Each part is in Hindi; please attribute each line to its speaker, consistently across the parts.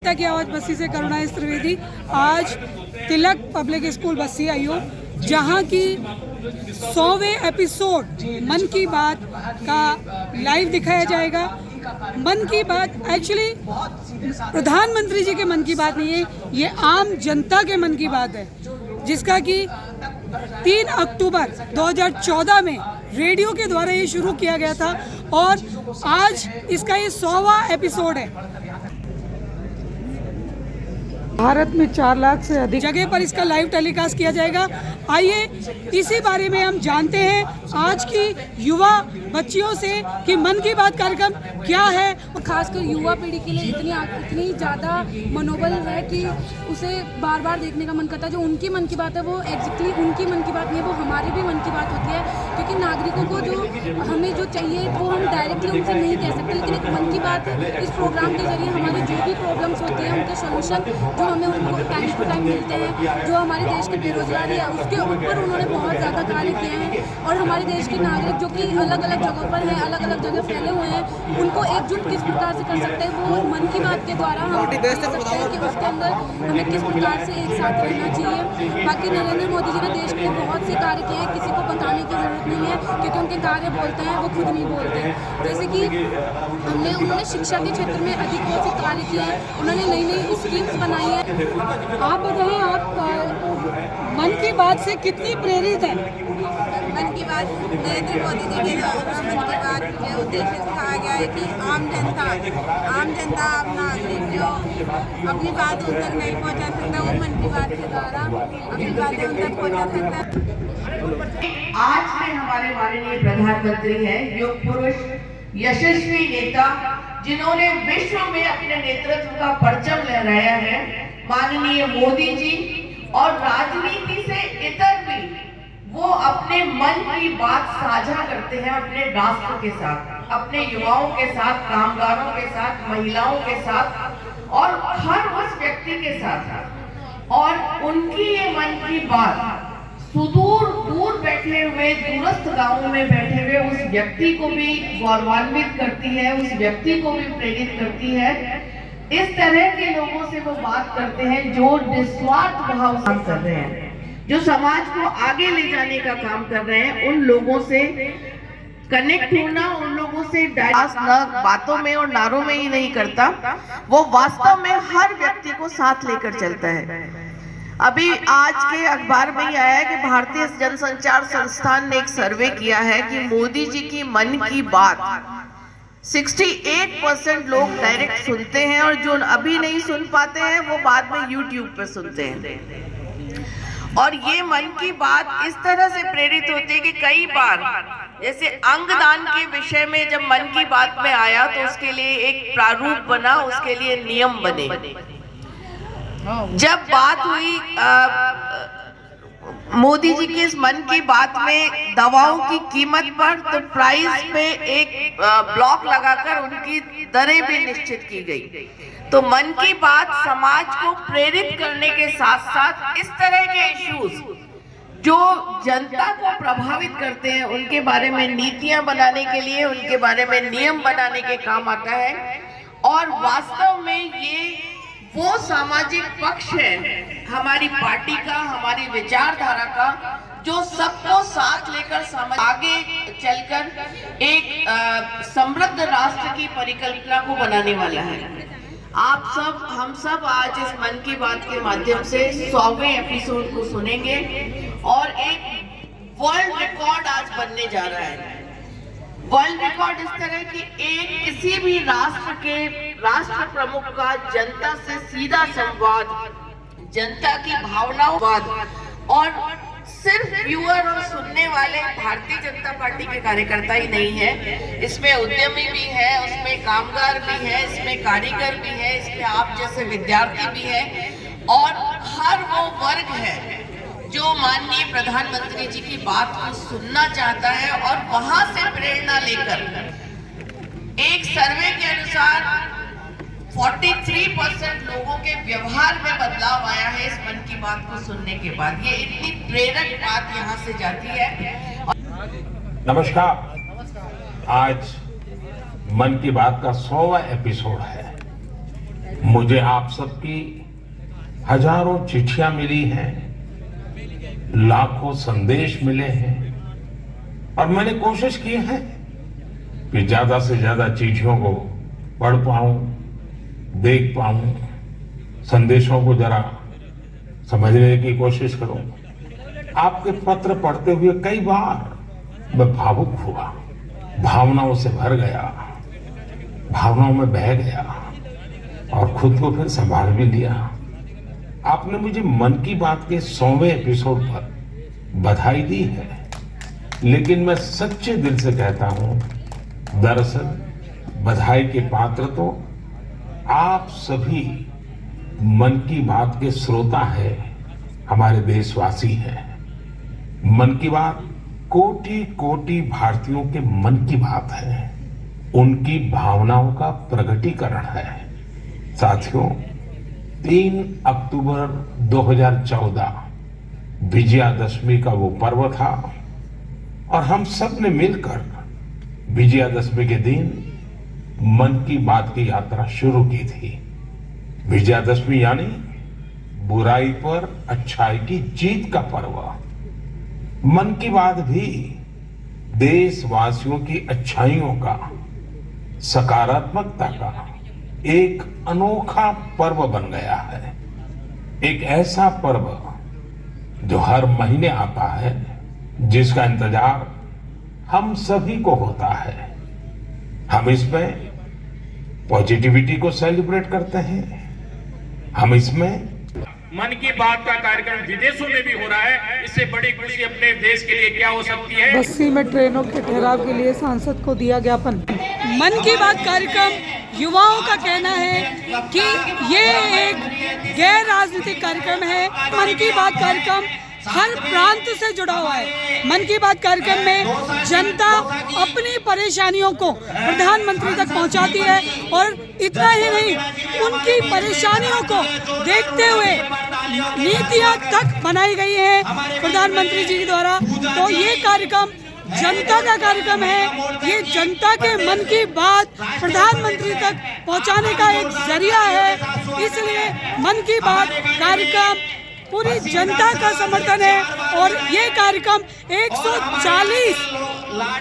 Speaker 1: की आवाज़ बस्सी से करुणा एस त्रिवेदी। आज तिलक पब्लिक स्कूल बस्सी आई हूँ, जहाँ की 100वें एपिसोड मन की बात का लाइव दिखाया जाएगा। मन की बात एक्चुअली प्रधानमंत्री जी के मन की बात नहीं है, ये आम जनता के मन की बात है, जिसका कि 3 अक्टूबर 2014 में रेडियो के द्वारा ये शुरू किया गया था और आज इसका ये 100वां एपिसोड है। भारत में 4 लाख से अधिक जगह पर इसका लाइव टेलीकास्ट किया जाएगा। आइए इसी बारे में हम जानते हैं आज की युवा बच्चियों से कि मन की बात कार्यक्रम क्या है।
Speaker 2: और खासकर युवा पीढ़ी के लिए इतनी ज़्यादा मनोबल है कि उसे बार बार देखने का मन करता है। जो उनकी मन की बात है वो एग्जैक्टली उनकी मन की बात नहीं है, वो हमारी भी मन की बात होती है, क्योंकि नागरिकों को जो हमें जो चाहिए वो हम डायरेक्टली उनसे नहीं कह सकते, लेकिन एक मन की बात है। इस प्रोग्राम के जरिए हमारी जो भी प्रॉब्लम्स होती हैं उनके सोल्यूशन जो हमें उनको टाइम टू टाइम मिलते हैं। जो हमारे देश की बेरोजगारी है उसके ऊपर उन्होंने बहुत ज़्यादा कार्य किए हैं और हमारे देश के नागरिक जो कि अलग अलग जगहों पर हैं, अलग अलग जगह फैले हुए हैं, उनको एकजुट किस प्रकार से कर सकते हैं वो मन की बात के द्वारा हम देख सकते हैं कि उसके अंदर हमें किस प्रकार से एक साथ रहना चाहिए। बाकी नरेंद्र मोदी जी ने देश के लिए बहुत से कार्य किए हैं, किसी को बताने की ज़रूरत नहीं है, क्योंकि उनके कार्य बोलते हैं वो खुद नहीं बोलते। जैसे कि उन्होंने शिक्षा के क्षेत्र में अधिक बहुत से कार्य किए हैं, उन्होंने नई नई स्कीम्स बनाई है।
Speaker 1: आप बताएं, आप मन की बात से कितनी प्रेरित हैं?
Speaker 3: मन की बात नरेंद्र मोदी जी के मन की बात के उद्देश्य से कहा गया है कि आम जनता आम नागरिक जो अपनी बात उन तक नहीं पहुंचा सकता, वो मन की बात के द्वारा अपनी बातें उन तक पहुंचा सकता है।
Speaker 4: आज के हमारे माननीय प्रधानमंत्री हैं, युग पुरुष, यशस्वी नेता, जिन्होंने विश्व में अपने नेतृत्व का परचम लहराया है, माननीय मोदी जी। और राजनीति से इतर भी वो अपने मन की बात साझा करते हैं अपने राष्ट्र के साथ, अपने युवाओं के साथ, कामगारों के साथ, महिलाओं के साथ और हर उस व्यक्ति के साथ। और उनकी ये मन की बात सुदूर दूर बैठे हुए, दूरस्थ गांवों में बैठे हुए उस व्यक्ति को भी गौरवान्वित करती है, उस व्यक्ति को भी प्रेरित करती है। इस तरह के लोगों से वो बात करते हैं जो निस्वार्थ भाव से काम कर रहे हैं, जो समाज को आगे ले जाने का काम कर रहे हैं। उन लोगों से कनेक्ट होना, उन लोगों से न बातों में और नारों में ही नहीं करता, वो वास्तव में हर व्यक्ति को साथ लेकर चलता है। अभी आज के अखबार में ही आया है कि भारतीय जनसंचार संस्थान ने एक सर्वे किया है कि मोदी जी की मन की बात 68% लोग डायरेक्ट सुनते हैं और जो अभी नहीं सुन पाते हैं वो बाद में YouTube पे सुनते हैं। और ये मन की बात इस तरह से प्रेरित होती है कि कई बार जैसे अंगदान के विषय में जब मन की बात में आया तो उसके लिए एक प्रारूप बना, उसके लिए नियम बने। जब बात हुई मोदी जी की इस मन की बात में दवाओं की कीमत पर, तो प्राइस पे एक ब्लॉक लगाकर उनकी दरें भी निश्चित की गई। तो मन की बात समाज को प्रेरित करने के साथ साथ इस तरह के इश्यूज जो जनता को प्रभावित करते हैं उनके बारे में नीतियां बनाने के लिए, उनके बारे में नियम बनाने के काम आता है। और वास्तव में ये वो सामाजिक पक्ष है हमारी पार्टी का, हमारी विचारधारा का, जो सबको साथ लेकर आगे चलकर एक समृद्ध राष्ट्र की परिकल्पना को बनाने वाला है। आप सब, हम सब आज इस मन की बात के माध्यम से 100वें एपिसोड को सुनेंगे और एक वर्ल्ड रिकॉर्ड आज बनने जा रहा है। वर्ल्ड रिकॉर्ड इस तरह की एक किसी भी राष्ट्र प्रमुख का जनता से सीधा संवाद, जनता की भावनाओं और सिर्फ व्यूअर और सुनने वाले भारतीय जनता पार्टी के कार्यकर्ता ही नहीं है, इसमें उद्यमी भी है, उसमें कामगार भी है, इसमें कारीगर भी है, इसमें आप जैसे विद्यार्थी भी है और हर वो वर्ग है जो माननीय प्रधानमंत्री जी की बात को सुनना चाहता है। और वहां से प्रेरणा लेकर एक सर्वे के अनुसार 43% लोगों के व्यवहार में बदलाव आया है इस मन की बात को सुनने के बाद। ये इतनी प्रेरक बात यहाँ से जाती है।
Speaker 5: नमस्कार, आज मन की बात का 100वां एपिसोड है। मुझे आप सबकी हजारों चिट्ठियां मिली हैं, लाखों संदेश मिले हैं और मैंने कोशिश की है कि ज्यादा से ज्यादा चिट्ठियों को पढ़ पाऊं, देख पाऊं, संदेशों को जरा समझने की कोशिश करूं। आपके पत्र पढ़ते हुए कई बार मैं भावुक हुआ, भावनाओं से भर गया, भावनाओं में बह गया और खुद को फिर संभाल भी लिया। आपने मुझे मन की बात के 100वें एपिसोड पर बधाई दी है, लेकिन मैं सच्चे दिल से कहता हूं, दरअसल बधाई के पात्र तो आप सभी मन की बात के श्रोता है, हमारे देशवासी हैं। मन की बात कोटि कोटि भारतीयों के मन की बात है, उनकी भावनाओं का प्रकटीकरण है। साथियों, 3 अक्टूबर 2014 विजयादशमी का वो पर्व था और हम सब ने मिलकर विजयादशमी के दिन मन की बात की यात्रा शुरू की थी। विजयादशमी यानी बुराई पर अच्छाई की जीत का पर्व। मन की बात भी देशवासियों की अच्छाइयों का, सकारात्मकता का एक अनोखा पर्व बन गया है। एक ऐसा पर्व जो हर महीने आता है, जिसका इंतजार हम सभी को होता है। हम इसमें पॉजिटिविटी को सेलिब्रेट करते हैं। हम इसमें
Speaker 6: मन की बात का कार्यक्रम विदेशों में भी हो रहा है। इससे बड़ी खुशी अपने देश के लिए क्या हो सकती है।
Speaker 1: बस्सी में ट्रेनों के ठहराव के लिए सांसद को दिया ज्ञापन। मन की बात कार्यक्रम युवाओं का कहना है कि ये एक गैर राजनीतिक कार्यक्रम है। मन की बात कार्यक्रम हर प्रांत से जुड़ा हुआ है। मन की बात कार्यक्रम में जनता अपनी परेशानियों को प्रधानमंत्री तक पहुंचाती है और इतना ही नहीं, उनकी परेशानियों को देखते हुए नीतियां तक बनाई गई हैं प्रधानमंत्री जी द्वारा। तो ये कार्यक्रम जनता का कार्यक्रम है। ये जनता के मन की बात प्रधानमंत्री तक पहुंचाने का एक जरिया है। इसलिए मन की बात कार्यक्रम पूरी जनता का समर्थन है और ये कार्यक्रम 140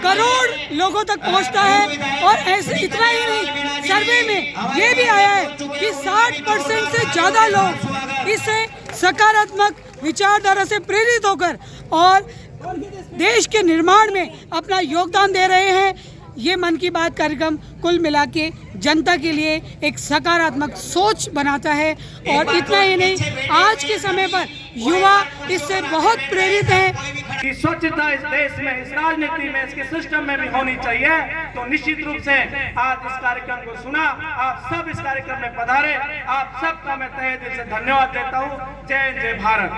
Speaker 1: करोड़ लोगों तक पहुंचता है। और ऐसे इतना ही नहीं, सर्वे में ये भी आया है कि 60% से ज़्यादा लोग इससे सकारात्मक विचारधारा से प्रेरित होकर और देश के निर्माण में अपना योगदान दे रहे हैं। ये मन की बात कार्यक्रम कुल मिला के जनता के लिए एक सकारात्मक सोच बनाता है। और इतना ही नहीं, आज के समय पर युवा इससे बहुत प्रेरित हैं
Speaker 6: कि स्वच्छता इस देश में, इस राजनीति में, इसके सिस्टम में भी होनी चाहिए। तो निश्चित रूप से आज इस कार्यक्रम को सुना, आप सब इस कार्यक्रम में पधारे, आप सबका मैं तहे दिल से धन्यवाद देता हूँ। जय जय भारत।